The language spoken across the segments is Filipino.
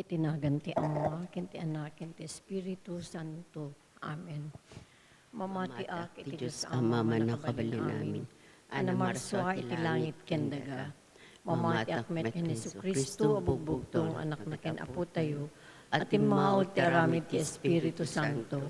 tinagan ti Ama, ken ti Anak, ken ti Espiritu Santo. Amen. Mamati ak iti Diyos Ama manakabalin namin. Anamarswa iti langit ken daga. Mamati ak met ken Jesucristo abugbugtong anak na ken Apo tayo. At imawag ti aramid ti Espiritu Santo.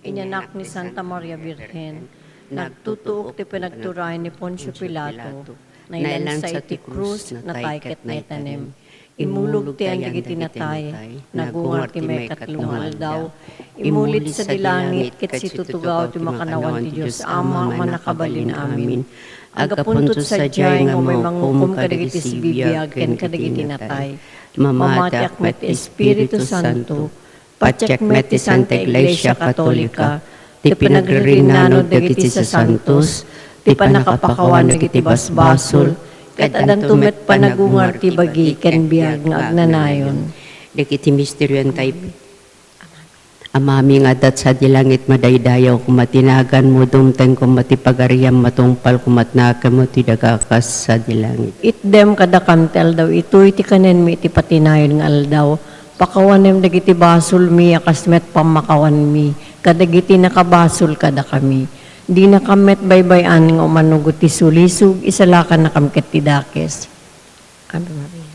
Inyanak ni Santa Maria Virgen, nagtutuok ti pinagturay ni Poncio Pilato, nailan sa iti krus na tayket na itanim. Imulog ti ang digiti natay, nagungar ti may katlungal daw. Imulit sa dilangit, ket situtugaw ti makanawan ti Diyos Ama, manakabalin amin. Agapuntot sa diyay nga may mangukum kadagiti si bibiyag, ken kadagiti natay. Mamatiak met Espiritu Santo, patsyak met ti Santa Iglesia Katolika, ti pinagrinano dagiti sa santos, ti panakapakawan dagiti basbasol, ket adan tumet panagungar ti bagi ken biag nga agnanayon. Dagiti misteryo tay amami nga dat sa dilangit madaydayaw kumatinagan mo dumteng kumatipagariam matungpal kumatnakan mo ti dagakas sa dilangit. Itdem kada kantel daw itoy ti kanen mi ti patinayon nga aldaw. Pakawanem dagiti basol mi akasmet pamakawan mi. Kadagiti nakabasol kada kami. Di na kamet baybayan nga umanugot ti sulisog, isalakan na kamket ti dakes. Ave Maria.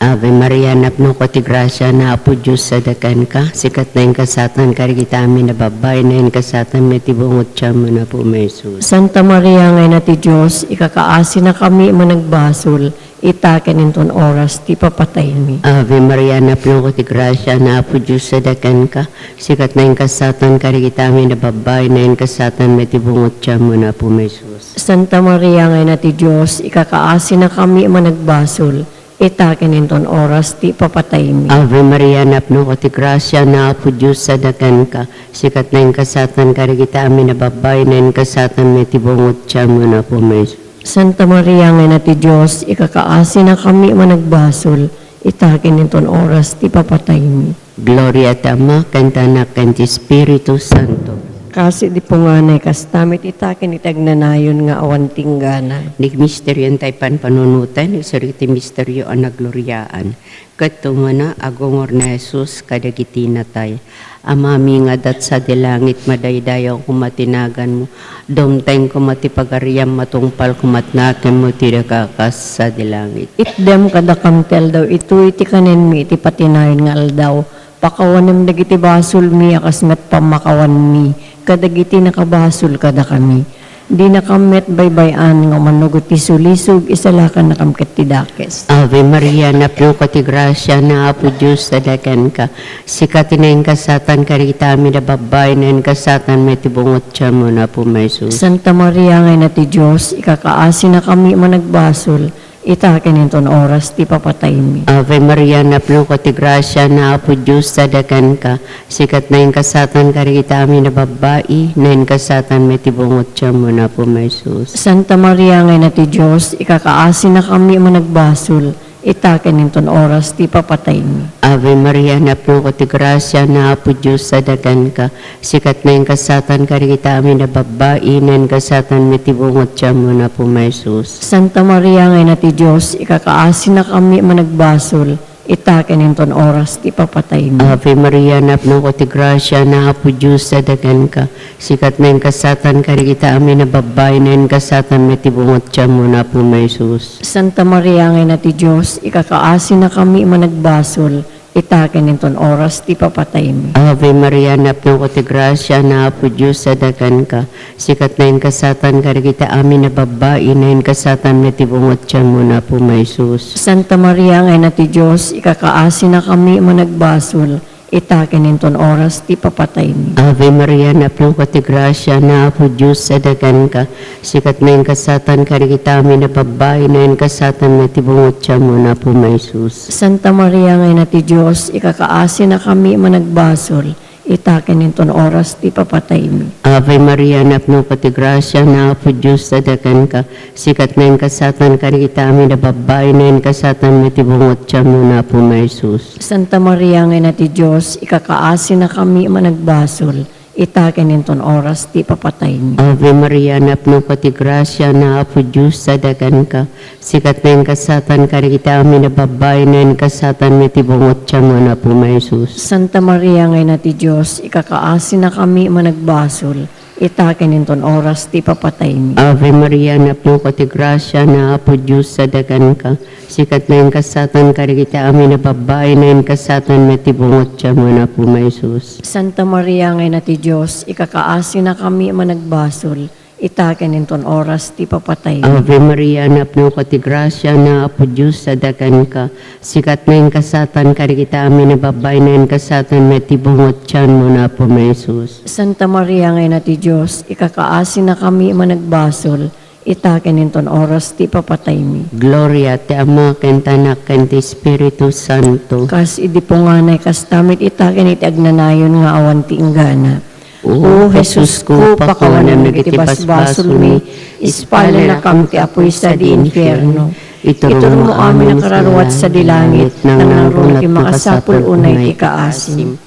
Ave Maria, napno ko ti grasya na Apo Diyos sa dakan ka. Sikat na yung kasatan karigita amin na babay na yung kasatan may tibungot siya mo na po may Jesus. Santa Maria ngay na ti Diyos, ikakaasi na kami managbasol, itaken inton oras ti papatay mi. Ave Maria, napno ko ti grasya na Apo Diyos sa dakan ka. Sikat na yung kasatan karigita amin na babay na yung kasatan may tibungot siya mo na po may Jesus. Santa Maria ngay na ti Diyos, ikakaasi na kami managbasol, itaken inton oras ti papatay mi. Ave Maria, napno ko ti grasya na Apo Diyos sa dakan ka. Sikat na yung kasatan karigita amin na babay na yung kasatan may tibungot siya mo na po may Jesus. Santa Maria ngay na ti Diyos, ikakaasi na kami managbasol, itaken inton oras ti papatay mi. Gloria Tama, kanta na kanti Espiritu Santo. Kasi di po nga na kastamit itaken itagnanayon nga awan tinggana. Nig misteryo tay panunutan, nagsariti misteryo ang nagloryaan. Katong na agongor na Jesus kadagiti natay. Amami nga dat sa dilangit madaydayaw kumatinagan mo. Domteng kumatipagariam matungpal kumatnaken mo tidakakas sa dilangit. Itdem kada kamtel daw ito iti kanen mi iti patinayon nga aldaw. Pakawanem dagiti basol mi akasmet pamakawan mi. Kadagiti nakabasol kada kami. Di nakamet baybayan nga manugot ti sulisog, isalakan na kamket ti dakes. Ave Maria, napno ko ti grasya na Apo Diyos sa dakan ka. Sikat na yung kasatan karita amin na babay na yung kasatan may tibungot siya mo na po may Jesus. Santa Maria ngay na ti Diyos, ikakaasi na kami managbasol, itaken inton oras ti papatay mi. Ave Maria, napno ko ti grasya na Apo Diyos sa dakan ka. Sikat na yung kasatan karita amin na babae na yung kasatan may tibungot siya mo na po may Jesus. Santa Maria ngay na ti Diyos, ikakaasi na kami managbasol, itaken inton oras ti papatay mi. Ave Maria, napno ko ti grasya na Apo Diyos sa dakan ka. Sikat na yung kasatan karita amin na babae na yung kasatan may tibungot siya mo na po may Jesus. Santa Maria ngay na ti Diyos, ikakaasi na kami managbasol, itaken inton oras ti papatay mi. Ave Maria, napno ko ti grasya na Apo Diyos sa dakan ka. Sikat na yung kasatan karigita amin na babay na yung kasatan may tibungot siya mo na po may Jesus. Santa Maria ngay na ti Diyos, ikakaasi na kami managbasol, itaken inton oras ti papatay mi. Ave Maria, napno ko ti grasya na Apo Diyos sa dakan ka. Sikat na yung kasatan karigita amin na babay na yung kasatan may tibungot siya mo na po may Jesus. Santa Maria ngay na ti Diyos, ikakaasi na kami managbasol, itaken inton oras ti papatay mi. Ave Maria, napno ko ti grasya na Apo Diyos sa dakan ka. Sikat na yung kasatan karigita amin na babay na yung kasatan may tibungot siya mo na po may Jesus. Santa Maria ngay na ti Diyos, ikakaasi na kami managbasol, itaken inton oras ti papatay mi. Ave Maria, napno ko ti grasya na Apo Diyos sa dakan ka. Sikat na yung kasatan karigita amin na babay na yung kasatan may tibungot siya mo na po may Jesus. Santa Maria ngay na ti Diyos, ikakaasi na kami managbasol, itaken inton oras ti papatay mi. Ave Maria, napno ko ti grasya na apo Diyos sa dagan ka. Sikat na yung kasatan ka kita amin na babay na yung kasatan may tibungot siya mo na po may Jesus. Santa Maria ngay na ti Diyos, ikakaasin na kami managbasol, itaken inton oras ti papatay mi. Ave Maria, napno ko ti grasya na apo Diyos sa dagan ka. Sikat na yung kasatan ka kita amin na babay na yung kasatan may tibungot siya mo na po may Jesus. Santa Maria ngay na ti Diyos, ikakaasin na kami managbasol, itaken inton oras ti papatay mi. Ave Maria, napno ko ti grasya na apo Diyos sa dagan ka. Sikat na yung kasatan ka kita amin na babay na yung kasatan may tibungot siya mo na po may Jesus. Santa Maria ngay na ti Diyos, ikakaasin na kami managbasol, itaken inton oras ti papatay mi. Gloria te Ama, ken Tanak, ken ti Espiritu Santo. Kas idi po nga na kas tamit itaken iti agnanayon nga awan ti inggana. O Jesus ko, pakawanan nagiti basbasol mi, ispala na kam ti apoy sa di infierno. Ituro mo amin ang kararuat sa dilangit, nang naroon ti makasapul unay ti kaasim.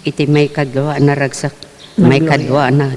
Iti may kadwa na ragsak, may kadwa na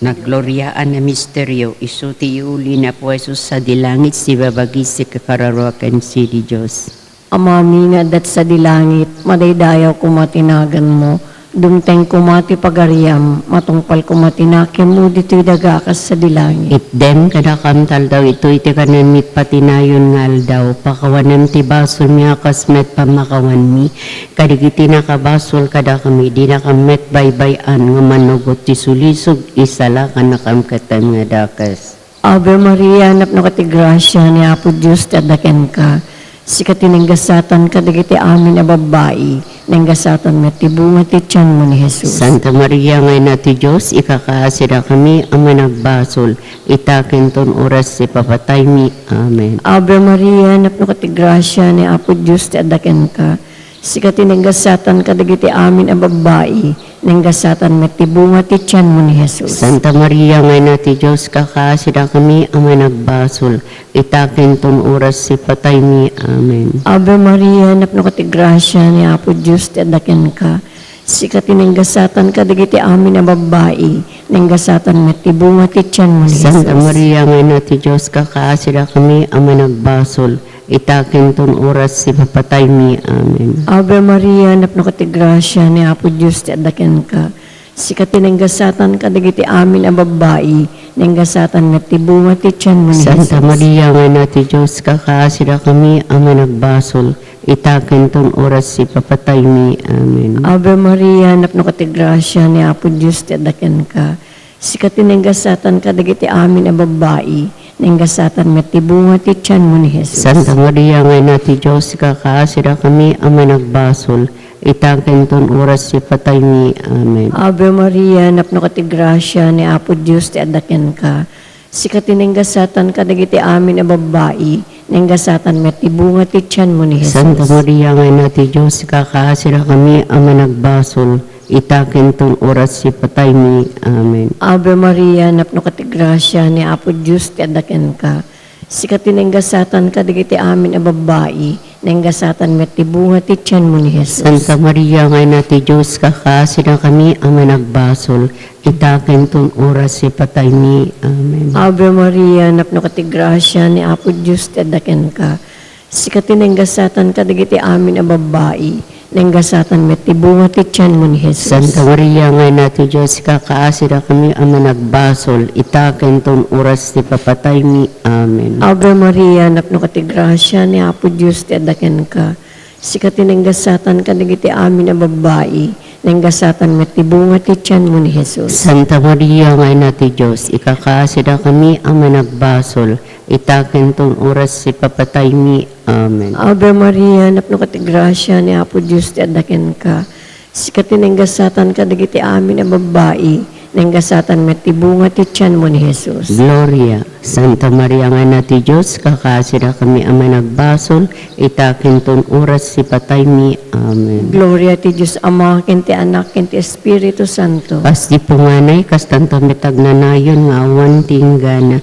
nagloryaan na misteryo, isu ti uli na po Jesus sa dilangit, si babagi si kakararuakan si di Diyos. Amami nga dat sa dilangit, madaydayaw kumatinagan mo, dumteng kumati pagariam, matungpal kumatinakim mo dito'y dagakas sa dilangit. Itdem kadakamtal daw ito iti kanan mit patinayon ngal daw pakawanan ti basol mi akas met pamakawan mi kadigiti nakabasol kada kami di nakamet baybayan nga manugot ti sulisog isala ka nakamkatan nga dakas. Ave Maria, napno ka ti grasya ni Apo Diyos tadaken ka. Sikat tinenggasatan ka dagiti amin a babae, nenggasatan met ti bunga ti tiyan mo ni Jesus. Santa Maria ngay na ti Diyos, ikakaasira kami ang managbasol, itaken ton oras si papatay mi. Amen. Ave Maria, napno ka ti grasya ni Apo Diyos tadaken ka. Sikat tinenggasatan ka dagiti amin a babae, nenggasatan met ti bunga ti tiyan mo ni Jesus. Santa Maria ngay na ti Diyos, kakaasira kami ang managbasol, itaken ton oras si patay mi. Amen. Ave Maria, napno ka ti grasya ni Apo Diyos tadaken ka. Sikat tinenggasatan ka dagiti amin a babae, nenggasatan met ti bunga ti tiyan mo ni Jesus. Santa Maria ngay na ti Diyos, kakaasira kami ang managbasol, itaken ton oras si papatay mi. Amen. Ave Maria, napno ka ti grasya ni Apo Diyos tadaken ka. Sikat tinenggasatan ka dagiti amin a babae, nenggasatan met ti bunga ti tiyan mo ni Jesus. Santa Maria ngay na ti Diyos, kakaasira kami ang managbasol, itaken ton oras si papatay mi. Amen. Ave Maria, napno ka ti grasya ni Apo Diyos tadaken ka. Sikat tinenggasatan ka dagiti amin a babae, nenggasatan met ti bunga ti tiyan mo ni Jesus. Santa Maria ngay na ti Diyos, kakaasira kami ang managbasol, itaken ton oras si patay mi. Amen. Ave Maria, napno ka ti grasya ni Apo Diyos tadaken ka. Sikat tinenggasatan ka dagiti amin a babae, nenggasatan met ti bunga ti tiyan mo ni Jesus. Santa Maria ngay na ti Diyos, kakaasira kami ang managbasol, itaken ton oras si patay mi. Amen. Ave Maria, napno ka ti grasya ni Apo Diyos tadaken ka. Sikat tinenggasatan ka dagiti amin a babae, nenggasatan met ti bunga ti tiyan mo ni Jesus. Santa Maria ngay na ti Diyos, kakaasira kami ang managbasol, itaken ton oras si patay mi. Amen. Ave Maria, napno ka ti grasya ni Apo Diyos tadaken ka. Sikat tinenggasatan ka dagiti amin a babae, nenggasatan met ti bunga ti tiyan mo ni Jesus. Santa Maria ngay na ti Diyos, kakaasira kami ang managbasol, itaken ton oras ti papatay mi. Amen. Ave Maria, napno ka ti grasya ni Apo Diyos tadaken ka. Sikat tinenggasatan ka dagiti amin a babae, nenggasatan met ti bunga ti tiyan mo ni Jesus. Santa Maria ngay na ti Diyos, ikakaasira kami ang managbasol, itaken ton oras si papatay mi. Amen. Ave Maria, napno ka ti grasya ni Apo Diyos tadaken ka. Sikat tinenggasatan ka dagiti amin a babae, nenggasatan met ti bunga ti tiyan mo ni Jesus. Gloria. Santa Maria ngay na ti Diyos, kakaasira kami ang managbasol, itaken ton oras si patay mi. Amen. Gloria ti Diyos Ama, ken ti Anak, ken ti Espiritu Santo. Kas di punganay, kas tanto mitagnanayon nga awan tinggana.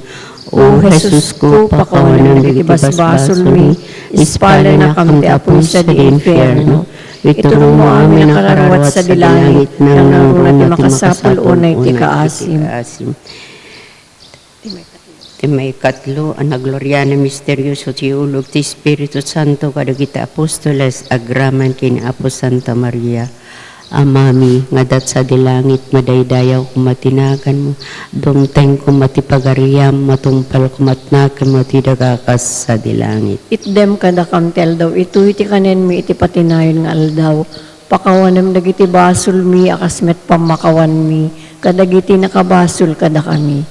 O Jesus ko, pakawanan dagiti basbasol mi, ispala na kam ti apoy sa di infierno. Iturong mo amin ang karawat sa dilangit, nang narunat ti makasapul unay ti kaasim. Ti may katlo, ang nagloriana misteryoso ti ulog ti Espiritu Santo kadagiti apostoles agraman kini Apo Santa Maria. Amami, ngadat sa dilangit, madaydayaw kumatinagan mo, dumteng kumatipagariam, matumpal kumatnakan mo ti dagakas sa dilangit. Itdem kada kamtel daw, ito iti kanen mi iti patinayon nga aldaw. Pakawanam dagiti basol mi, akasmet pamakawan mi, kadagiti nakabasol kada kami.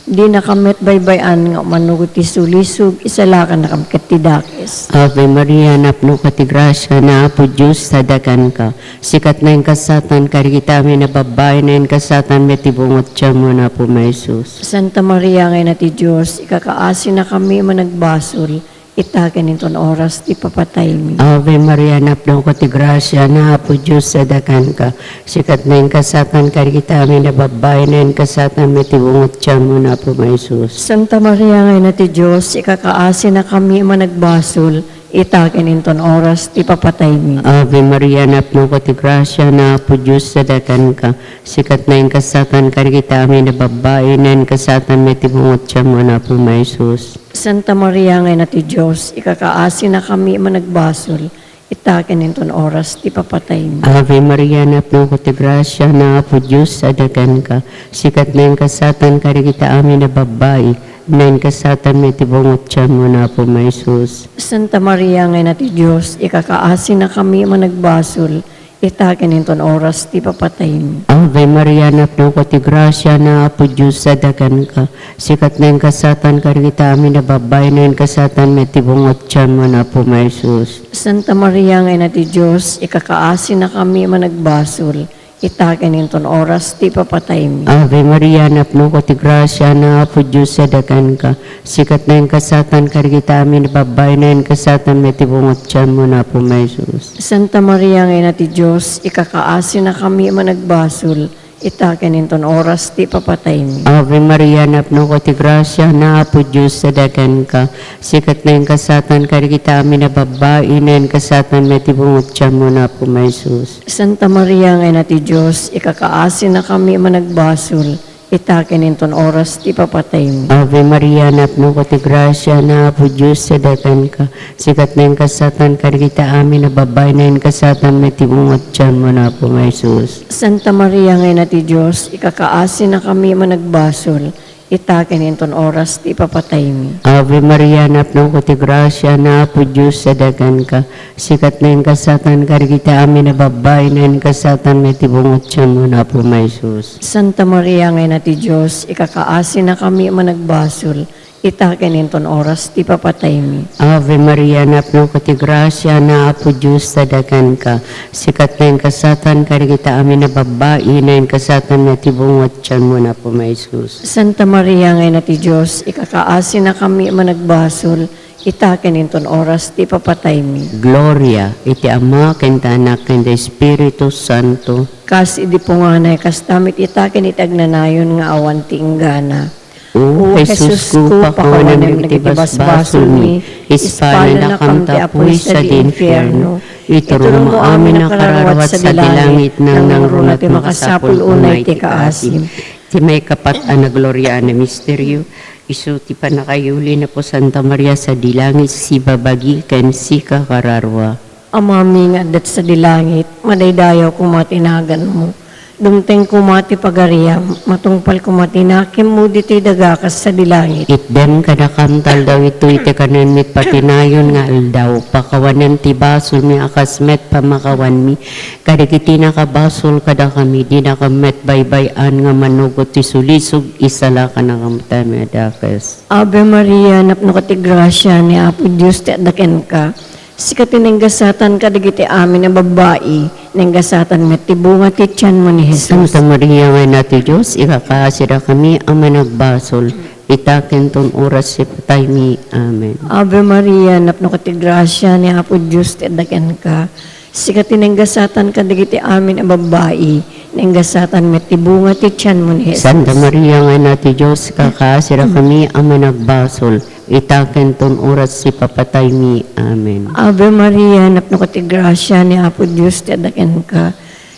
Di nakamet baybayan nga manugot ti sulisog, isalakan nakamket ti dakes. Ave Maria, napno ka ti grasya na Apo Diyos sadakan ka. Sikat na yung kasatan, karikita mi na babae na yung kasatan, may tibungot siya mo na po may Jesus. Santa Maria ngay na ti Diyos, ikakaasi na kami managbasol, itaken inton oras ti papatay mi. Ave Maria, napno ka ti grasya na Apo Diyos sadakan ka. Sikat na yung kasatan, karikita mi na babae na yung kasatan, may tibungot siya mo na po may Jesus. Santa Maria ngay na ti Diyos, ikakaasi na kami managbasol, itaken inton oras ti papatay mi. Ave Maria, napno ka ti grasya na Apo Diyos sadakan ka. Sikat na yung kasatan, karikita mi na babae na yung kasatan, may tibungot siya mo na po may Jesus. Santa Maria ngay na ti Diyos, ikakaasi na kami managbasol, itaken inton oras ti papatay mi. Ave Maria, napno ko ti grasya na Apo Diyos sadakan ka. Sikat na yung kasatan, karikita amin na babae, na yung kasatan may tibungot siya mo na po may Jesus. Santa Maria ngay na ti Diyos, ikakaasi na kami managbasol, itaken inton oras ti papatay mi. Ave Maria, napno ko ti grasya na Apo Diyos sadakan ka. Sikat na yung kasatan, karikita amin na babae, na yung kasatan may tibungot siya mo na po may Jesus. Santa Maria ngay na ti Diyos, ikakaasi na kami managbasol, itaken inton oras ti papatay mi. Ave Maria, napno ko ti grasya na Apo Diyos sadakan ka. Sikat na yung kasatan, karikita amin na babae, na yung kasatan may tibungot siya mo na po may Jesus. Santa Maria ngay na ti Diyos, ikakaasi na kami managbasol, itaken inton oras ti papatay mi. Ave Maria, napno ko ti grasya na Apo Diyos sadakan ka. Sikat na yung kasatan, karikita amin na babae, na yung kasatan may tibungot siya mo na po may Jesus. Santa Maria ngay na ti Diyos, ikakaasi na kami managbasol, itaken inton oras ti papatay mi. Ave Maria, napno ko ti grasya na Apo Diyos sadakan ka. Sikat na yung kasatan, karikita amin na babae, na yung kasatan may tibungot siya mo na po may Jesus. Santa Maria ngay na ti Diyos, ikakaasi na kami managbasol, itaken inton oras ti papatay mi. Ave Maria, napno ko ti grasya na Apo Diyos sadakan ka. Sikat na yung kasatan, karikita amin na babae, na yung kasatan may tibungot siya mo na po may Jesus. Santa Maria ngay na ti Diyos, ikakaasi na kami managbasol, itaken inton oras ti papatay mi. Ave Maria, napno ko ti grasya na Apo Diyos sadakan ka. Sikat na yung kasatan, karikita amin na babae, na yung kasatan may tibungot siya mo na po may Jesus. Santa Maria ngay na ti Diyos, ikakaasi na kami managbasol, itaken inton oras ti papatay mi. Gloria, iti Ama, kenta Anak, kenta Espiritu Santo. Kas idi punganay, kas damit itaken itagnanayon nga awan ti inggana. O Jesus ko, pakawanan ng itibasbasol mi, ispala na kamta apoy sa di infierno. Iturong mo amin ang kararawat sa dilangit, nang nangrunat ti makasapul unay ti kaasim. Ti may kapat na gloria na misteryo, iso ti panakayuli na po Santa Maria sa dilangit, si babagi ken si kakararwa. Amami nga dat sa dilangit, madaydayaw kumatinagan mo. Dumteng kumati pagariam, matungpal kumatinakim mo dito'y dagakas sa dilangit. Itdem kada kamtal daw ito iti kanan mit patinayon nga aldaw. Pakawanan ti basol mi akasmet pamakawan mi. Kadikiti nakabasol kada kami, di nakamet baybayan nga manugot ti sulisog, isala ka na kamta mi adakas. Ave Maria, napno ka ti grasya ni Apo Diyos ti adaken ka. Sikat tinenggasatan ka digiti amin na babae, nenggasatan met ti bunga ti tiyan mo ni Jesus. Santa Maria, ngay nati Diyos, ikakasira kami ang managbasol. Itaken ton oras si patay mi. Amen. Ave Maria, napno ka ti grasya ni Apo Diyos ti adaken ka. Sikat tinenggasatan ka digiti amin na babae, nenggasatan met ti bunga ti tiyan mo ni Jesus. Santa Maria, ngay nati Diyos, ikakasira kami ang managbasol. itaken ton oras si papatay mi. Amen. Ave Maria, napno ka ti grasya ni Apo Diyos, ti adaken ka.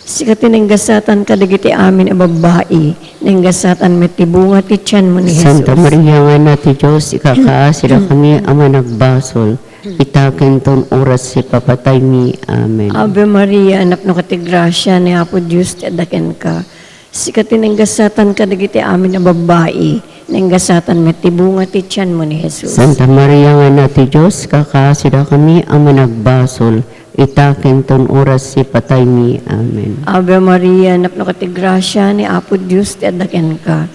Sikati nanggasatan ka dagiti amin a babae, nanggasatan met ti bunga ti tiyan mo ni Jesus. Santa Maria nga na ti Diyos, ikakaasira kami ama nagbasol, itaken ton oras si papatay mi. Amen. Ave Maria, napno ka ti grasya ni Apo Diyos, ti adaken ka. Sikati nanggasatan ka dagiti amin a babae, nanggasatan met ti bunga ti tiyan mo ni Jesus. Santa Maria nga na ti Diyos, kakasira kami ama nagbasol, itaken ton oras si patay mi. Amen. Ave Maria, napno ka ti grasya ni Apo Diyos, ti adaken ka.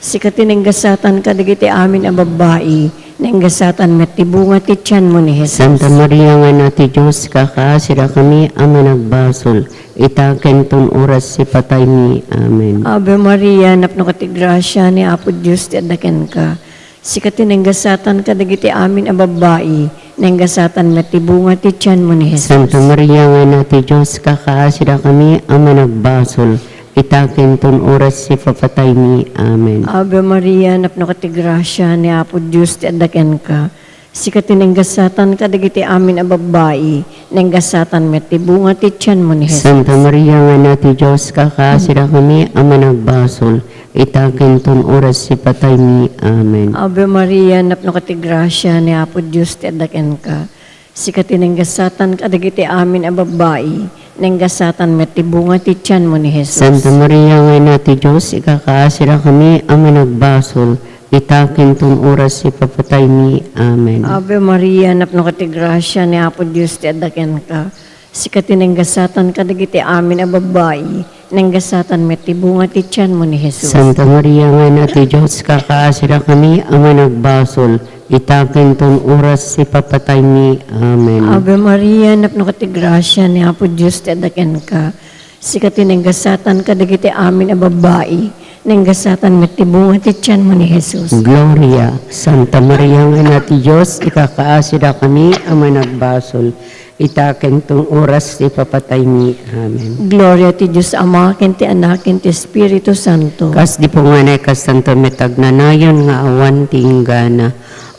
Sikati nanggasatan ka dagiti amin a babae, nanggasatan met ti bunga ti tiyan mo ni Jesus. Santa Maria nga na ti Diyos, kakasira kami ama nagbasol, itaken ton oras si patay mi. Amen. Ave Maria, napno ka ti grasya ni Apo Diyos, ti adaken ka. Sikati nanggasatan ka dagiti amin a babae, nanggasatan met ti bunga ti tiyan mo ni Jesus. Santa Maria nga na ti Diyos, kakasira kami ama nagbasol, itaken ton oras si papatay mi. Amen. Ave Maria, napno ka ti grasya ni Apo Diyos, ti adaken ka. Sikati nanggasatan ka dagiti amin a babae, nanggasatan met ti bunga ti tiyan mo ni Jesus. Santa Maria nga na ti Diyos, kakasira kami ama nagbasol, itaken ton oras si patay mi. Amen. Ave Maria, napno ka ti grasya ni Apo Diyos, ti adaken ka. Sikati nanggasatan ka dagiti amin a babae, nanggasatan met ti bunga ti tiyan mo ni Jesus. Santa Maria nga na ti Diyos, ikakaasira kami ama nagbasol, itaken ton oras si papatay mi. Amen. Ave Maria, napno ka ti grasya ni Apo Diyos, ti adaken ka. Sikati nanggasatan ka dagiti amin a babae, nanggasatan met ti bunga ti tiyan mo ni Jesus. Santa Maria nga na ti Diyos, kakaasira kami ama nagbasol, itaken ton oras si papatay mi. Amen. Ave Maria, napno ka ti grasya ni Apo Diyos, ti adaken ka. Sikati nanggasatan ka dagiti amin a babae, nanggasatan met ti bunga ti tiyan mo ni Jesus. Gloria. Santa Maria nga na ti Diyos, ikakaasira kami ama nagbasol, itaken tong oras ti papatay mi. Amen. Gloria ti Diyos Ama, ken ti Anak, ken ti Espiritu Santo. Kas di po nga na kasanto metagnanayon nga awan ti inggana.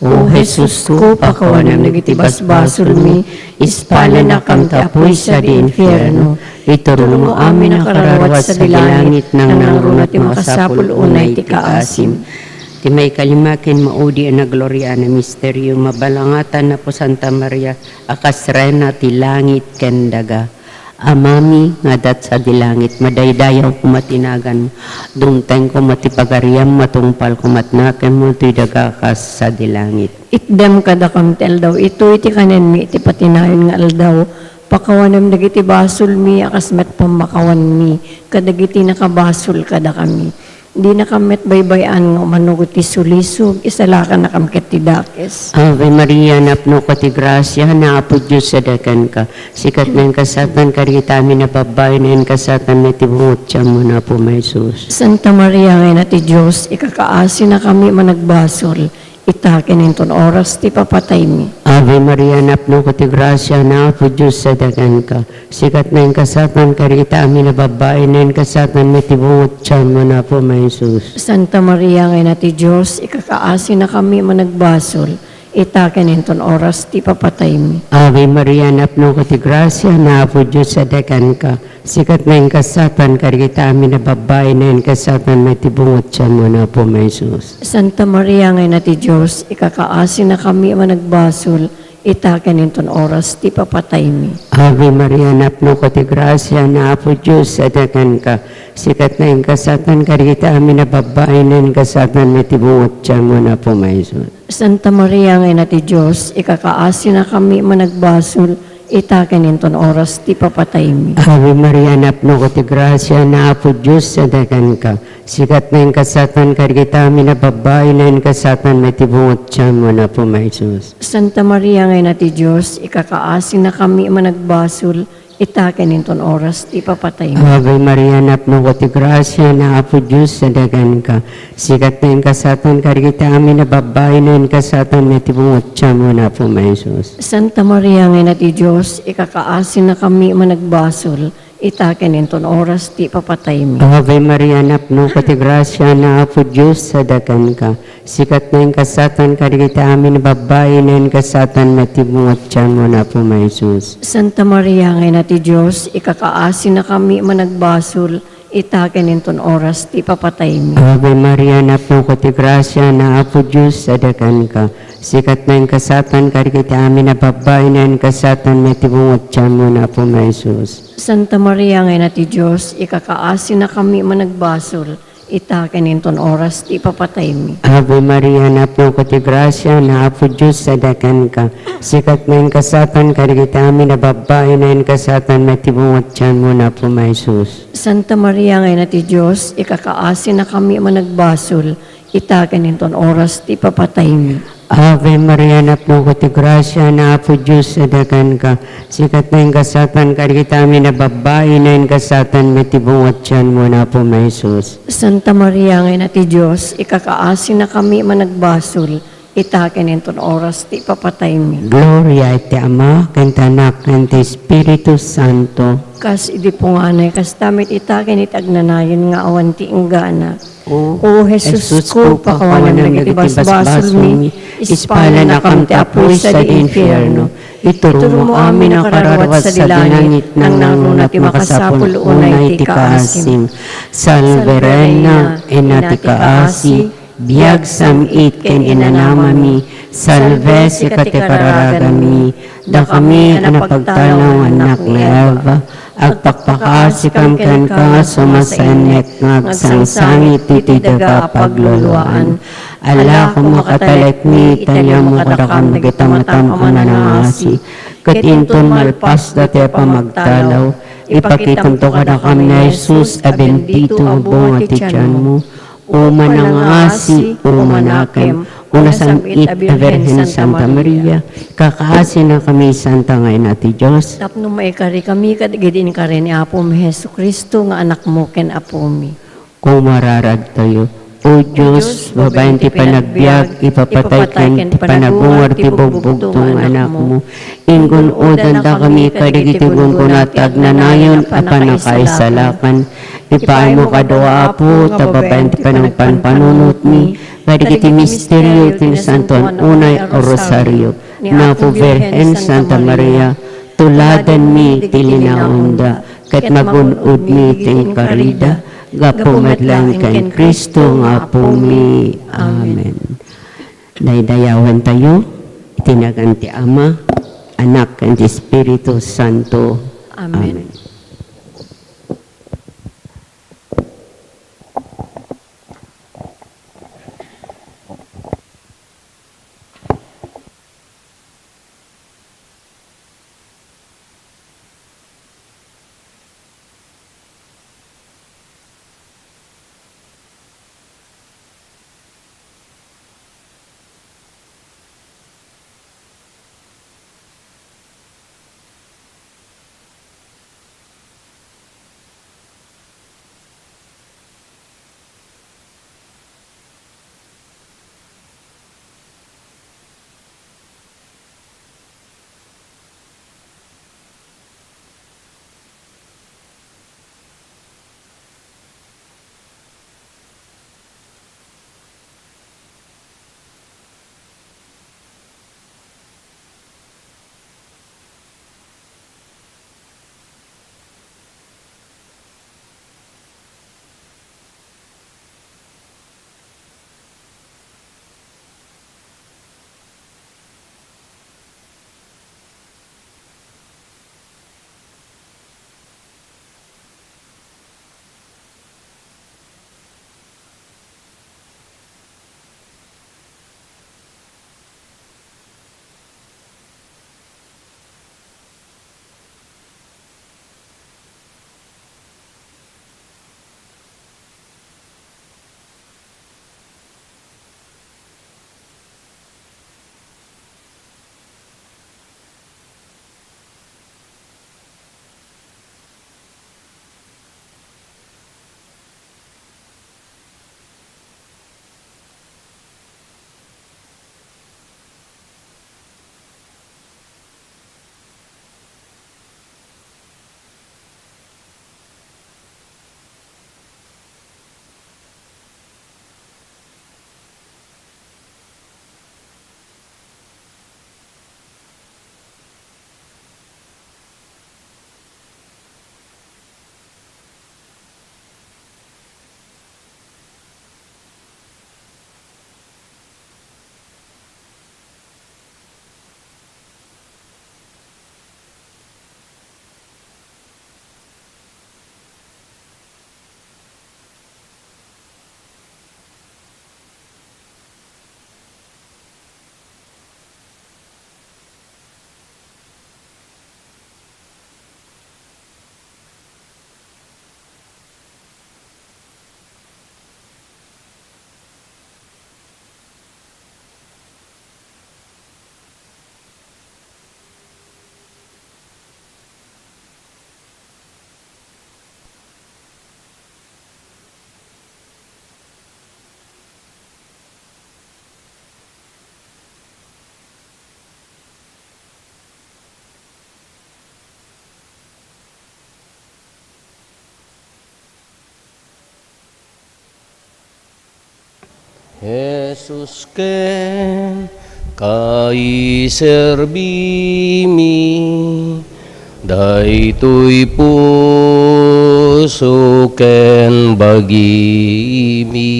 O Jesus ko, pakawanam nagitibas basol mi, ispala na kam tapoy sa di infierno. Iturong mo amin ang karawat sa dilangit, nang nangrunat ti makasapul unay ti kaasim. Ti may kalimakin maudi na gloria na misteryo, mabalangatan na po Santa Maria, akas rena ti langit kendaga. Amami nga dat sa dilangit, madaydayaw kumatinagan mo, dungteng ko matipagariam, matungpal kumatnaken mo, ti dagakas sa dilangit. Itdem kada kam ti aldaw, ito iti kanen mi, iti patinayon nga aldaw, pakawanam dagiti basol mi, akas met pamakawan mi, kadagiti nakabasol kada kami. Di na kamet baybayan nga manugot ti sulisog, isalakan na kamket ti dakes. Ave Maria, napno ko ti grasya, na apo Diyos sa dakan ka. Sikat na yung kasatan, karitami na babay na yung kasatan na tibungot siya mo na po, may Jesus. Santa Maria ngayon na ti Diyos, ikakaasi na kami managbasol, itakin inton oras ti papatay mi. Ave Maria, napno ko ti grasya, na apo Diyos sa dakan ka. Sikat na yung kasatan, karitami na babay na yung kasatan na tibungot siya mo na po, may Jesus. Santa Maria ngayon na ti Diyos, ikakaasi na kami managbasol, itakin inton oras ti papatay mi. Ave Maria, napno ko ti grasya, na apo Diyos sa dakan ka. Sikat na yung kasatan, karitami na babay na yung kasatan na tibungot siya mo na po, may Jesus. Santa Maria ngayon na ti Diyos, ikakaasi na kami managbasol, itakin inton oras ti papatay mi. Ave Maria, napno ko ti grasya, na apo Diyos sa dakan ka. Sikat na yung kasatan, karitami na babay na yung kasatan na tibungot siya mo na po, may Jesus. Santa Maria ngayon na ti Diyos, ikakaasi na kami managbasol, itakin inton oras ti papatay mi. Ave Maria, napno ko ti grasya, na apo Diyos sa dakan ka. Sikat na yung kasatan, karitami na babay na yung kasatan na tibungot siya mo na po, may Jesus. Santa Maria ngayon na ti Diyos, ikakaasi na kami managbasol, itakin inton oras ti papatay mi. Ave Maria, napno ko ti grasya, na apo Diyos sa dakan ka. Sikat na yung kasatan, karitami na babay na yung kasatan na tibungot siya mo na po, may Jesus. Santa Maria ngayon na ti Diyos, ikakaasi na kami managbasol, itaken inton oras ti papatay mi. Ave Maria, napno ka ti grasya na Apo Diyos sadakan ka. Sikat na yung kasatan karigita amin babae na yung kasatan na tibungat tiyan mo na po may Jesus. Santa Maria, ngay na ti Diyos, ikakaasi na kami managbasol, itaken inton oras ti papatay mi. Ave Maria, napno ka ti grasya na Apo Diyos sadakan ka. Sikat na yung kasatan karigita amin na babae na yung kasatan na tibungat tiyan mo na po may Jesus. Santa Maria, ngay na ti Diyos, ikakaasi na kami managbasol, itaken inton oras ti papatay mi. Ave Maria, napno ka ti grasya na Apo Diyos sadakan ka. Sikat na yung kasatan karigita amin na babae na yung kasatan na tibungat tiyan mo na po may Jesus. Santa Maria, ngay na ti Diyos, ikakaasi na kami managbasol, itaken inton oras ti papatay mi. Ave Maria, napno ka ti grasya na Apo Diyos sadakan ka. Sikat na yung kasatan karigita amin na babae na yung kasatan na tibungat tiyan mo na po may Jesus. Santa Maria, ngay na ti Diyos, ikakaasi na kami managbasol, itaken inton oras ti papatay mi. Gloria iti Ama, kanta Anak, kanta Espiritu Santo. Kas idi po nga na, kas tamit itaken itagnanayon nga awan ti inggana. O Jesus ko, pakawanan na kitibasbasol mi, ispala na kam ti apoy sa di infierno. Ituro mo amin ang kararawat sa dilangit, nang nangunat ti makasapul unay ti kaasim. Salve Reina, enati kaasi, biag samit ken inanamami, salve si katekararagan mi, da kami anapagtanaw anak ni Eva, agpakpakasi kam ken ka sumasenek ngagsangsangit iti daga pagluluan. Ala kumakatalit mi, tanya mo kadakam nagitamatam amanangasi, kat inton malpas dati pamagtalaw, ipakitam to kadakam na Jesus, abendito abong ati tiyan mo. O manangasi, o manakem, o nasamit a Virgen Santa Maria, kakaasi na kami Santa ngayon ati Diyos. Tapno maikari kami, kadigidin ka rin ni Apo mi Heso Kristo, nga anak mo ken Apo mi. Kung mararag tayo, O Diyos, babayan ti panagbiag, ipapatay ken ti panagungor ti bugbugtong anak mo. Ingon udan da kami kadigitigon ko natag nanayon apan nakaisalakan. Ipaan mo kadoa Apo, tababayan ti panagpanpanunot mi, kadigiti misteryo ti Santo Unay o Rosario, na po Virgen Santa Maria, tuladan mi ti linaunda, ket magunod mi ti karida, gapumadlang kan Kristo nga po mi. Amen. Daydayawan tayo, itinagan ti Ama, Anak, and Espiritu Santo. Amen. Amen. Jesus ken kai serbimi, daytoy puso ken bagimi.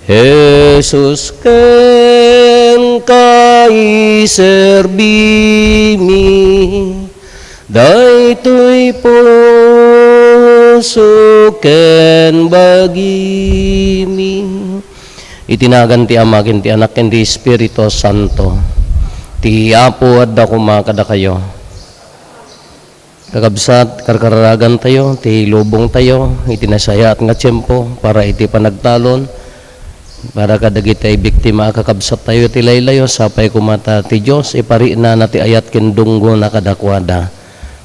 Jesus ken kai serbimi, daytoy puso ken bagimi. Itinagan ti Ama ken ti Anak ken ti Espiritu Santo. Ti Apo adda kumakada kayo. Kakabsat, karkaragan tayo, ti lubong tayo, itinasaya at nga tiyempo para iti panagtalon. Para kadagiti ay biktima kakabsat tayo ti laylayo, sapay kumata ti Diyos, ipari na ti ayat ken dunggo na kadakwada.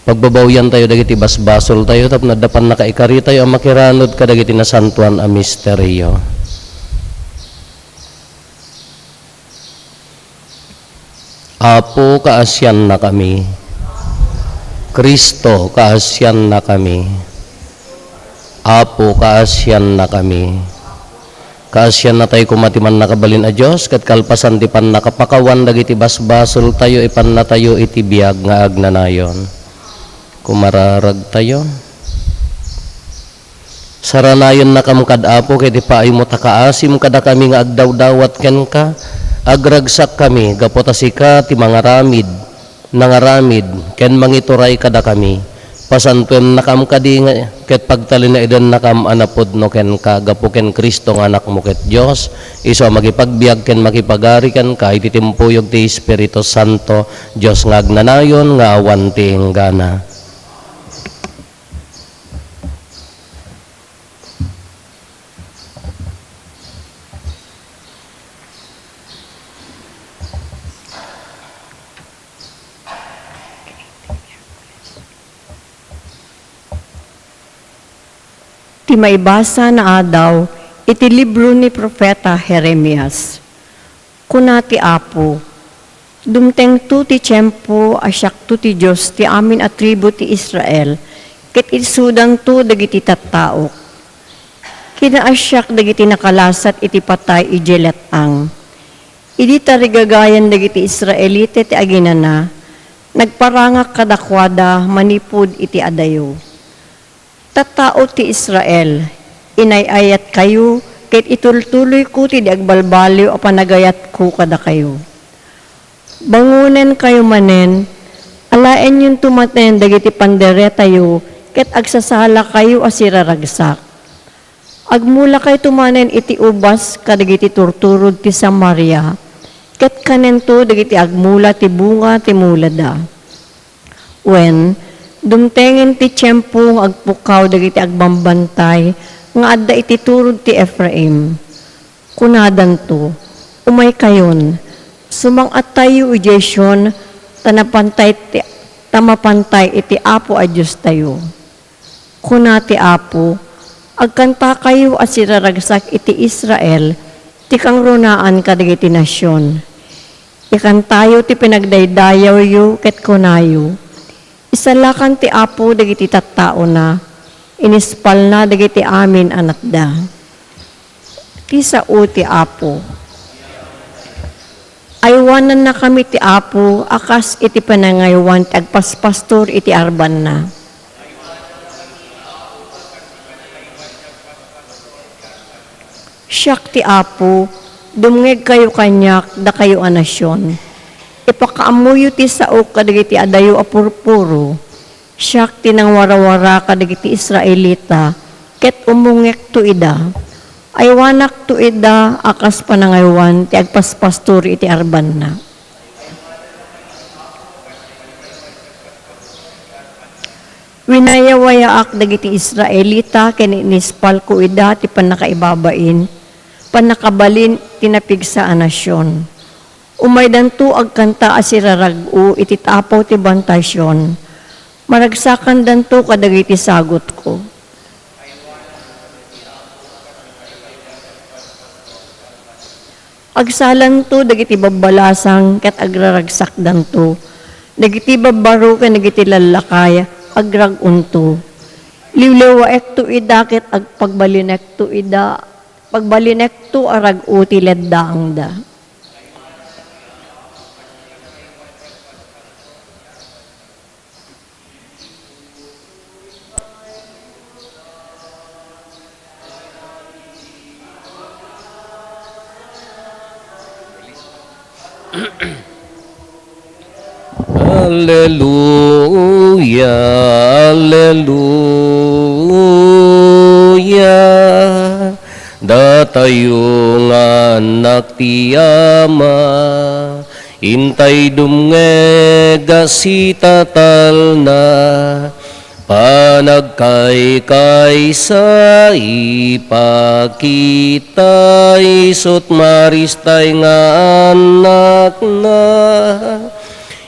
Pagbabawyan tayo dagiti basbasol tayo, tap nadapan na kaikari tayo, ang makiranod kadagiti nasantuan a misteryo. Apo, kaasyan na kami. Kristo, kaasyan na kami. Apo, kaasyan na kami. Kaasyan na tayo kumatiman nakabalin a Diyos, kat kalpasan di pan nakapakawan dagiti basbasol tayo, ipan na tayo iti biyag nga agnanayon. Kumararag tayo. Saranayon na kamkad Apo, kaya di pa ay mo takaasim kada kami nga agdaw-dawat ken ka, agragsak kami, gapotasika ti mga ramid, nangaramid, ken mangituray kada kami. Pasantuen nakam kadi nga, ket pagtalin na idan nakam anapod no ken ka, gapo ken Kristo nga anak mo ket Diyos, iso magipagbiag ken makipagari ken ka, ititimpuyog ti Espiritu Santo, Diyos nga agnanayon, nga awan ti enggana. Ti maibasa na adaw, iti libro ni Propeta Jeremias. Kunati Apo, dumteng tu ti tiyempo asyak tu ti Diyos ti amin at tribu ti Israel, ket isudan tu dagiti tattaok. Kinaasyak dagiti nakalasat iti patay ijelet ang. Idi tarigagayan dagiti Israelite ti aginana, nagparangak kadakwada manipud iti adayo. Tattao ti Israel, inayayat kayo, ket itultuloy ko ti di agbalbaliw o panagayat ko kada kayo. Bangunen kayo manen, alaen yung tumaten dagiti pandere tayo, ket agsasala kayo asiraragsak. Agmula kayo tumanen iti ubas kadagiti turturod ti Samaria, ket kanento dagiti agmula ti bunga ti mulada. Dumtengin ti tiyempo agpukaw dagiti agbambantay nga adda iti turod ti Ephraim. Kunadan to, umay kayon, sumangat tayo ijesyon, tamapantay iti Apo a Diyos tayo. Kunati Apo, agkanta kayo at siraragsak iti Israel, ti kang runaan kadagiti nasyon. Ikantayo ti pinagdaydayaw yu ket kunayo. Isalakan ti Apo dagiti tattao na, inispal na dagiti amin anatda. Ti sao ti Apo. Aywanan na kami ti Apo, akas iti panangaywan ti agpaspastor iti arban na. Siyak ti Apo, dumngeg kayo kanyak, da kayo anasyon. Ipakaamuyo ti sao kadagiti adayo a purpuro, siyak ti nang warawara kadagiti Israelita, ket umungek tu ida, aywanak tu ida akas panangaywan ti agpaspastor iti arban na. Winayawayaak dagiti Israelita ken inispal ko ida ti panakaibabain, panakabalin tinapigsa a nasyon. Umaydanto agkanta asirarag-u iti tapaw ti bantasyon. Maragsakan danto kadagiti sagot ko. Agsalan to dagiti babalasang ket agraragsak danto. Dagiti babaro ken dagiti lalakay agragunto. Liwlewa ekto ida ket agpagbalinek to ida Pagbalinek to arag utiled daang da. Alleluia, alleluia. Datayo nga anak ti Ama, intay dumngega si tatal na, panagkay sa ipakita, isot maristay nga anak na.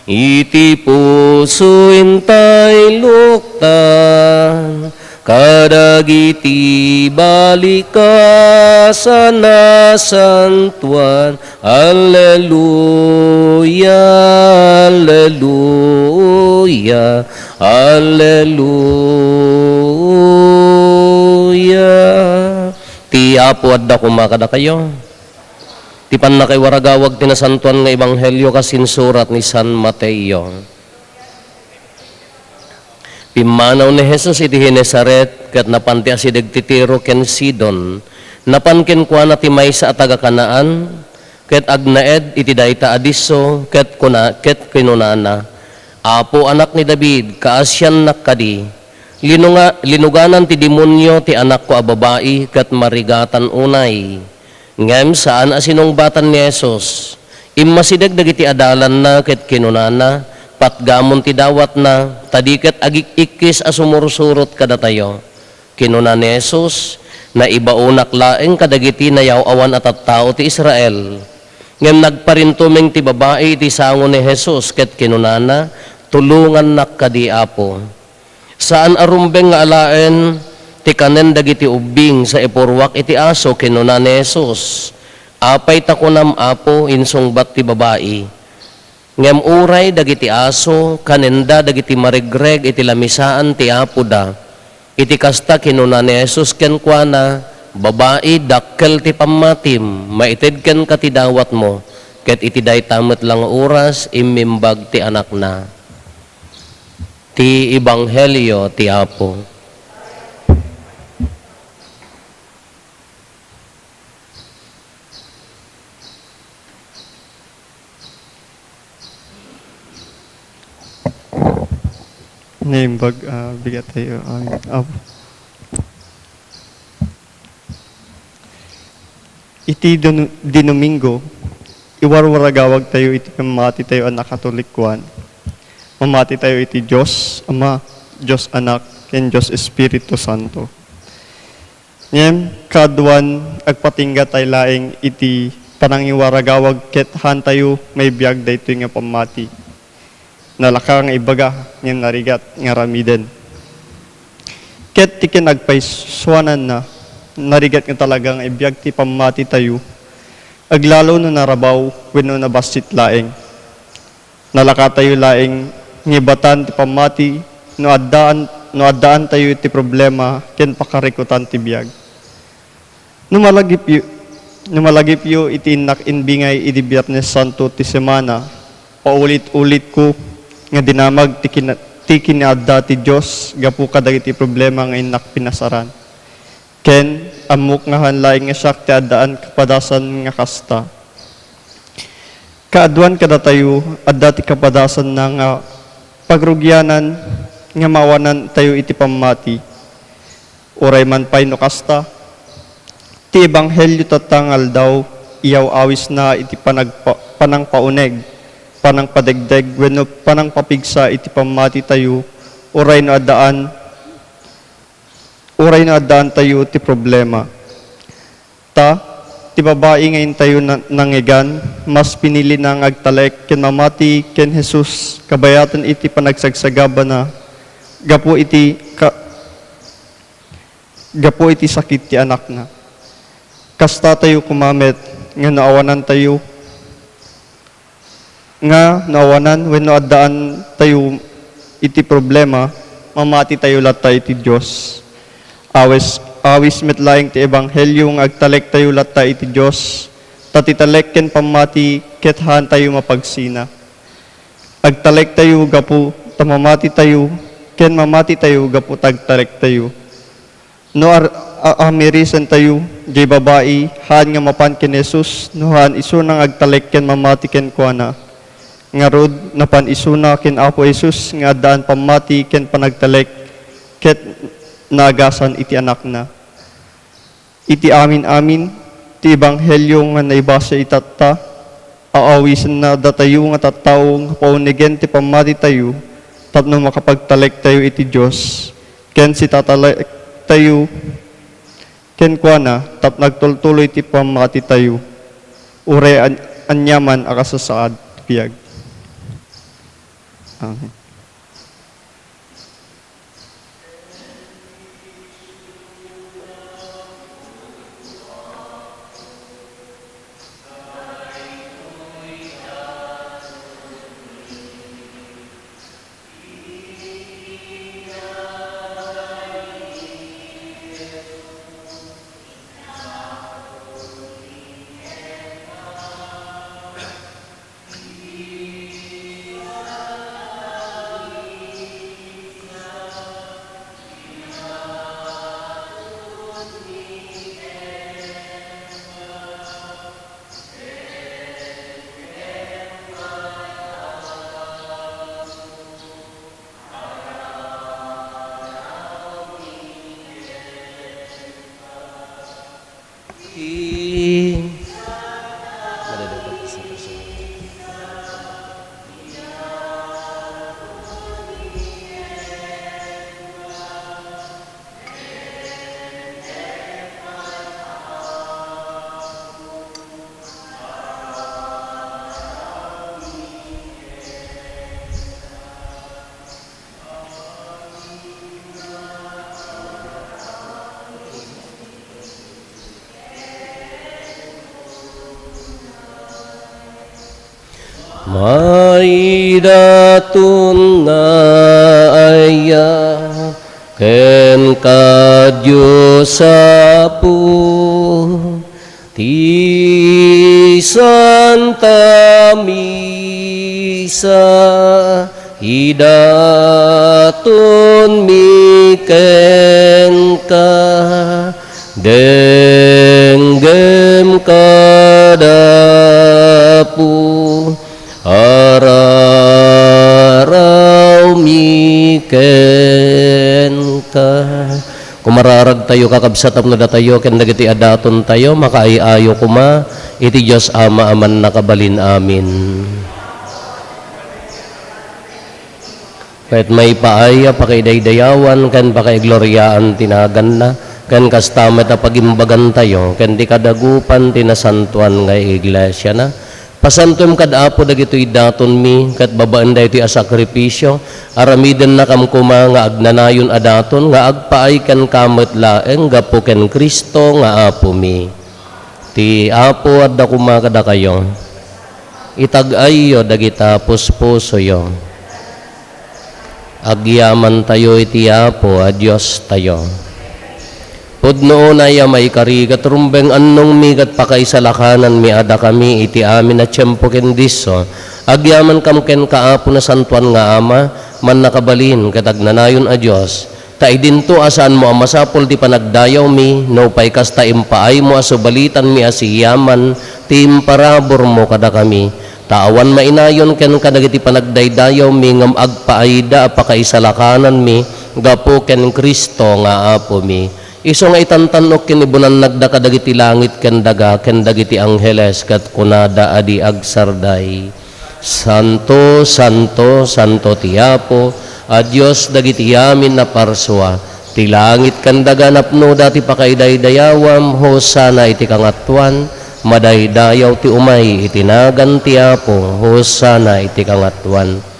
Iti puso intay luktan, kadagiti balika sa nasantuan. Alleluia, alleluia, alleluia. Ti Apo adda kumakada kayo. Ti pan na kay waragawag tinasantuan nga ebanghelyo kasinsurat ni San Mateo. Pimanaw ni Jesus iti Genesaret ket napanti asideg ti Tiro ken Sidon. Napanken kwa na ti maysa a taga Kanaan ket agnaed iti dayta adiso ket kinunana. Apo anak ni David, kaasyan nakkadi. Linuganan ti demonyo ti anak ko a babae ket marigatan unay. Ngem saan asinungbatan ni Jesus, immasideg dagiti adalan na ket kinunana, patgamon ti dawat na, tadiket agikikis asumursurot kadatayo. Kinunan ni Jesus, na ibaunak laeng kadagiti nayaw awan at tao ti Israel. Ngem nagparintumeng ti babae ti sango ni Jesus, ket kinunana, tulungan nakkadi Apo. Saan arumbeng nga alaen, ti kanen dagiti ubing sa ipurwak iti aso kinuna ni Jesus. Apay takunam Apo insungbat ti babae. Ngem uray dagiti aso kanenda dagiti marigreg iti lamisaan ti Apo da. Iti kasta kinuna ni Jesus ken kuana, babae dakkel ti pammatim, maited ken katidawat mo, ket iti daytamet lang oras imimbag ti anak na. Ti ebanghelyo ti Apo. Naimbag, bigat tayo. Iti Domingo, iwarwaragawag tayo iti mamati tayo anak katolikuan. Mamati tayo iti Diyos Ama, Diyos Anak, ken Diyos Espiritu Santo. Ngem, kaduan, agpatingga tayo laing iti panangiwaragawag ket han tayo may biyag dayto nga pamati. Nalaka nga ibaga, ngem narigat nga ramiden. Ket ti kinagpaiswanan na, narigat nga talagang ibiyag ti pamati tayo, aglalo no narabaw, wenno nabasit laeng. Nalaka tayo laeng, ngibatan ti pamati, no addaan tayo ti problema, ken pakarikutan ti biyag. Numalagip yu iti inak inbingay iti Biyernes Santo ti semana, paulit-ulit ko, nga dinamag ti kiniadda ti Diyos, gapu kadagiti problema nga inak pinasaran. Ken, amok nga hanlaing nga siyak ti addaan kapadasan nga kasta. Kaaduan kada tayo, adda ti kapadasan na nga pagrugyanan, nga mawanan tayo iti pamati. Uray man pay no kasta, ti ebanghelyo tatangal daw, iyaw awis na iti panangpauneg, panangpadegdeg, wenno panangpapigsa iti pamati tayo, uray na addaan tayo ti problema. Ti babae ngayon tayo nangigan, mas pinili na agtalek, ken mamati, ken Jesus, kabayatan iti panagsagsagaba na, gapo iti sakit ti anak na. Kasta tayo kumamit, nga naawanan tayo, wenno addaan tayo iti problema, mamati tayo latay ti Diyos. awis metlayang ti ebanghelyo nga agtalek tayo latta iti Diyos, tatitalek ken pamati kethan tayo mapagsina. Agtalek tayo gapu tamamati tayo, ken mamati tayo gapu tagtalek tayo. No amirisan tayo, jay babae, haan nga mapan ken Jesus, no haan iso nang agtalek ken mamati ken kuana. Nga rod, napan iso na ken Apo Jesus, nga daan pamati ken panagtalek, ket nagasan iti anak na. Iti amin, ti ebanghelyo nga naibasa itatta, aawisan na datayo nga tattao nga paunigen ti pamati tayo, tapno makapagtalek tayo iti Diyos, ken si tatalek tayo, ken kuana, tap nagtultuloy ti pamati tayo, ure anyaman akasasaad piyag. Amen. Maidatun nga aya ken ka Diyos Apo ti Santa Misa idatun mi ken ka denggem kadapu araraw miken ka. Kumararag tayo kakabsatap na datayo ken dagiti adaton tayo makaiayo kuma iti Dios Ama aman nakabalin amin. Kahit may paaya pakidaydayawan ken pakigloryaan tinagan na ken kastamet a pagimbagan tayo ken di kadagupan tinasantuan nga iglesia na. Pasantom kad Apo dagitoy daton mi kat babaan daytoy a sakripisyo aramiden na kam kuma nga agnanayon adaton nga agpaay kan kamet laeng gapo ken Kristo nga Apo mi. Ti Apo adda kuma kada kayo. Itag-ayo dagita puspuso yo. Agyaman tayo iti Apo a Dios tayo. Pudno na ya may kari katrumbeng annong mi kat pakaisalakanan mi ada kami iti amin na tiyempo ken diso agyaman kam ken kaapo na santuan nga Ama man nakabalin katagnanayon a Dios ta idinto asaan mo amasapol ti panagdayaw mi no pay kasta impaay mo asubalitan mi asiyaman ti imparabor mo kada kami taawan mainayon ken kadagiti panagdaydayaw mi ngam agpaayda a pakaisalakanan mi gapo ken Kristo nga Apo mi. Iso nga itantanok kinibunan nagdaka dagiti langit ken daga ken dagiti angheles kat kunada adi agsarday. Santo, Santo, Santo ti Apo, a Dios dagiti amin na parswa. Ti langit ken daga napno dati pakaidaydayawam hosana iti kangatuan, madaydayaw ti umay itinagan ti Apo hosana iti kangatuan.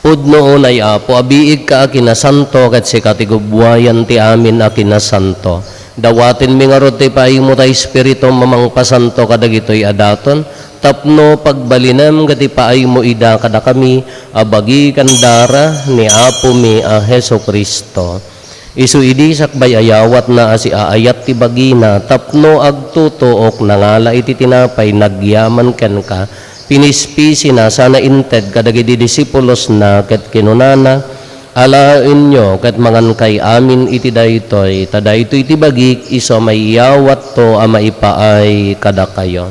Pudno unay Apo, abiig ka akinasanto kat si katigubwayan ti amin akinasanto. Dawatin mi nga rod ti paimo ta Espiritu mamang pasanto kadagitoy adaton, tapno pagbalinem gati paimo ida kada kami, abagi kandara ni Apo mi a Heso Kristo. Isu idi sakbay ayawat na asi aayat ti bagina, tapno agtutuok nangala iti tinapay, nagyaman ken ka, pinispisi na sana inted kadagiti disipulos na ket kinunana, alain nyo ket mangan kay amin iti daytoy, tadaytoy iti bagik, iso may iyawat to ama ipaay kada kayo.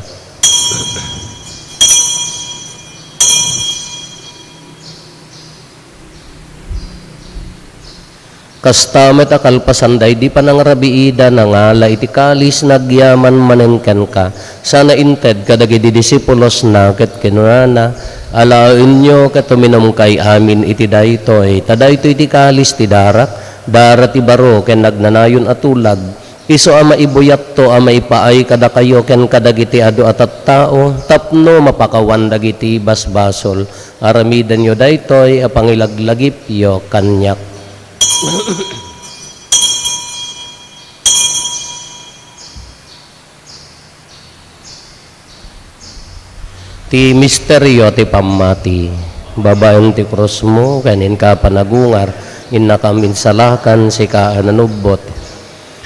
Kastamet akalpasanday di panangrabiida nangala iti kalis nagyaman manenken ka, sana inted kadagiti disipulos na ket kinunana, alain nyo ket tuminom kay amin iti daytoy, tadaytoy iti kalis ti darat ti baro ken nagnanayon atulag, iso ama ibuyat to ama ipaay kada kayo ken kadagiti adu at tao, tapno mapakawan dagiti basbasol, aramidan nyo daytoy apangilaglagip yo kanyak. Ti misteryo ti pamati, babaeng ti krus mo, kanin ka panagungar, inakaminsalakan si kaananubot.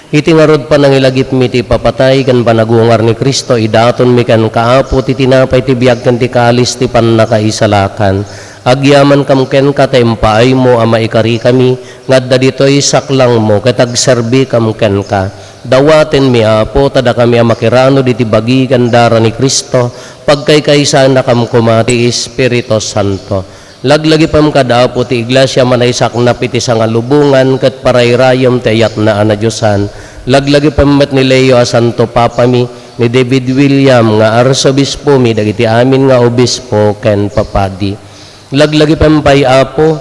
Iti ngarod pa nangilagip mi ti papatay, kan panagungar ni Kristo, idaton mi kan kaapo, ti tinapay ti biyag kan ti kalis ti pannakaisalakan. Agyaman kam ken katempaay mo ama ikari kami, ngadda ditoy saklang mo, katagserbi kam ken ka. Dawaten mi apo, tada kami amakirano diti bagi kandara ni Kristo, pagkaykaysa na kam kumati Espiritu Santo. Laglagi pam kadaapo ti iglesia manaysak na piti sa ngalubungan, kat parayrayom ti ayat na anadyosan. Laglagi pam met ni Leo a Santo Papa mi, ni David William nga arsobispo mi, dagiti amin nga obispo ken papadi. Laglagi pampay apo,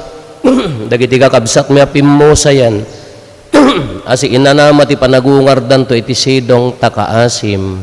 dagiti kakabsat mi apimmosa yan. Asi inanama ti panagungar danto iti sidong takaasim.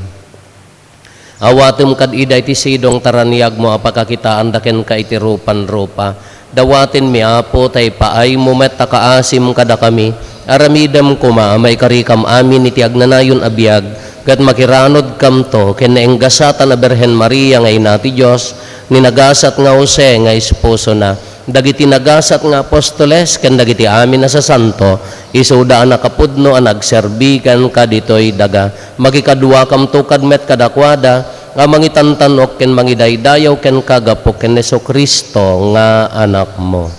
Awatem kad ida iti sidong taraniag mo apakakitaan daken ka iti rupan-rupa. Dawatin mi apo tay paay mo met takaasim kada kami. Aramidam kuma may karikam amin iti agnanayon abiyag. Kat makiranod kam to ken naenggasatan na Berhen Maria nga ina ti Dios, ninagasat nga Jose nga esposo na, dagiti nagasat nga apostoles ken dagiti amin na sa santo, isuda na kapudno ang nagserbikan ka ditoy daga, makikadua kam to kadmet kadakwada, nga mangitantanok ken mangidaydayaw ken kagapo ken Jesu-Kristo nga anak mo.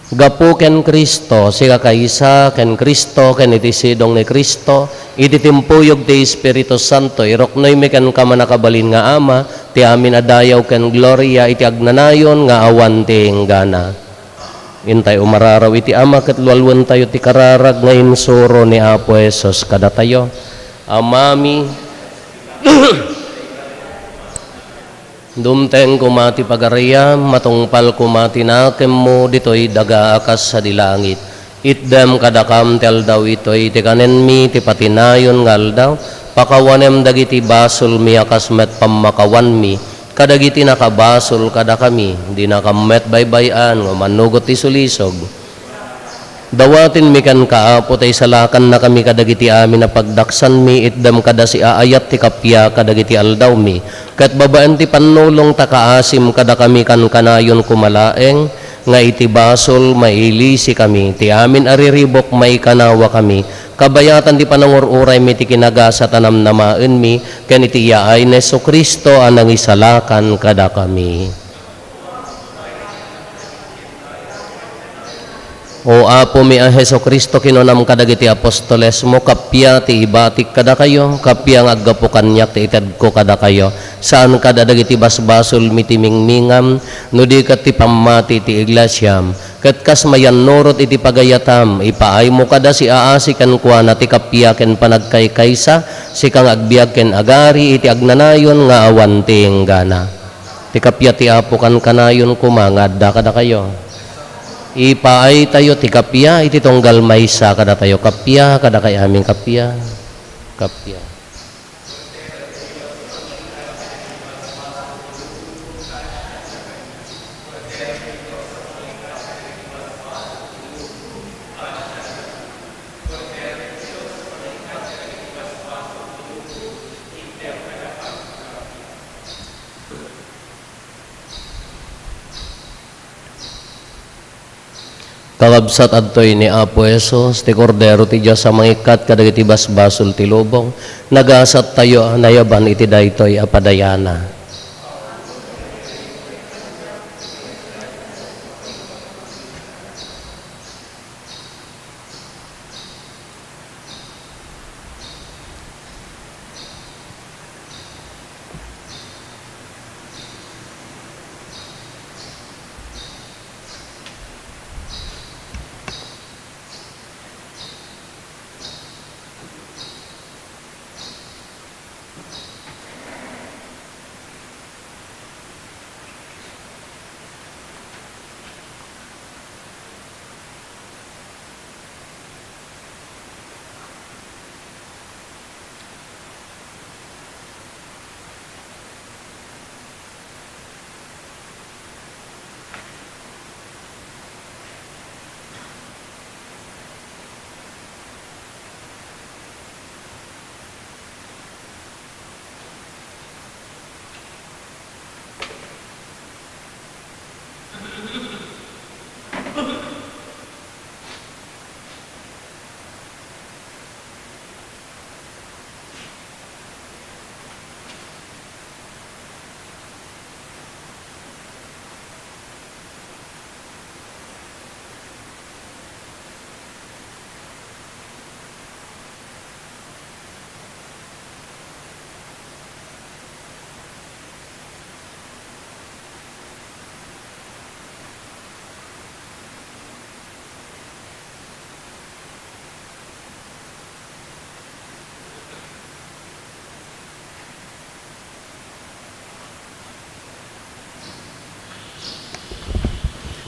Gapo ken Kristo, siya kaysa ken Kristo, ken iti sidong ni Kristo, iti timpuyog ti Espiritu Santo, iroknoy mi ken kamanakabalin nga ama, ti amin adayaw ken gloria, iti agnanayon nga awan ti enggana. Intay umararaw iti ama, ket lualwan tayo ti kararag nga insuro ni Apo Jesus kada tayo. Amami, dumteng kumati pagarayam, matungpal kumati nakem mo, ditoy daga akas sa dilangit. Itdem kadakam tel daw itoy, ti kanen mi, ti patinayon ngal daw, pakawanem dagiti basol mi akas met pamakawan mi, kadagiti nakabasol kada kami, di nakamet baybayan, manugot ti sulisog. Dawatin mi kan kaapo tay salakan na kami kadagiti amin na pagdaksan mi, itdam kada si aayat ti kapya kadagiti aldaw mi, kat babaan ti panulong takaasim kada kami kan kanayon kumalaeng, nga iti basol mailisi kami, ti amin ariribok may kanawa kami, kabayatan ti panangururay mi ti kinagasa tanam namaen mi, ken iti yaay ni Jesu-Kristo anang isalakan kada kami. O Apo mi a Jesu-Kristo kinunam kadagiti apostoles mo, kapya ti ibatik kada kayo, kapya nga aggapo kanyak ti ited ko kada kayo, saan kada dagiti basbasol mi ti mingmingam, no di kat ti pamati ti iglesyam, kat kas mayan norot iti pagayatam, ipaay mo kada si aasi kan kuana ti kapya ken panagkaykaysa, si kang agbiag ken agari iti agnanayon nga awan ti enggana. Ti kapya ti Apo kan kanayon kumangadda kada kayo. Ipaay tayo ti kapya, iti tonggal maysa kada tayo kapya, kada kay aming kapya, kapya. Kakabsat adtoy ni Apo Jesus, ti kordero ti Diyos sa mangikat kadagiti basbasol ti lubong, nagasat tayo nayaban iti daytoy apadayana.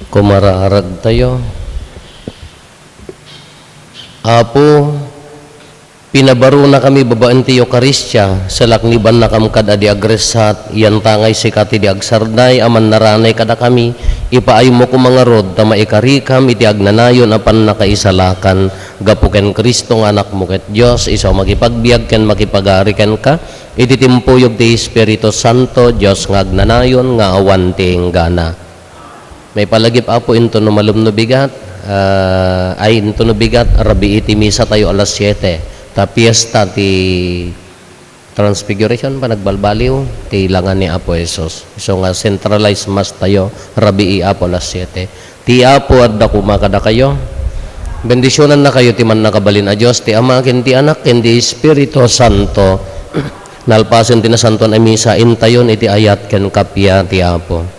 Kumaraarag tayo. Apo, pinabaro na kami babaan ti Eukaristya, sa lakniban na kamkad adi agresat, iyan tangay si kati di agsarday, aman naranay kada kami, ipaay mo kumangarod, ta maikarikam, iti agnanayon, apan nakaisalakan, gapuken Kristo nga anak mo ket Diyos, isaw makipagbiag ken makipagari ken ka, iti timpuyog ti Espiritu Santo, Diyos nga agnanayon, nga awan ti enggana. May palagip apo into no malum no bigat, ay into no bigat, rabi iti misa tayo alas 7. Ta fiesta ti Transfiguration pa nagbalbaliw, ti langan ni Apo Jesus. So nga centralized mass tayo, rabi apo alas 7. Ti apo at dakumakada kayo. Bendisyonan na kayo ti man nakabalin a Diyos, ti Ama, ken ti Anak, ken ti Espiritu Santo. Nalpasen ti nasantuan a misa, intayon iti ayat ken kapya ti Apo.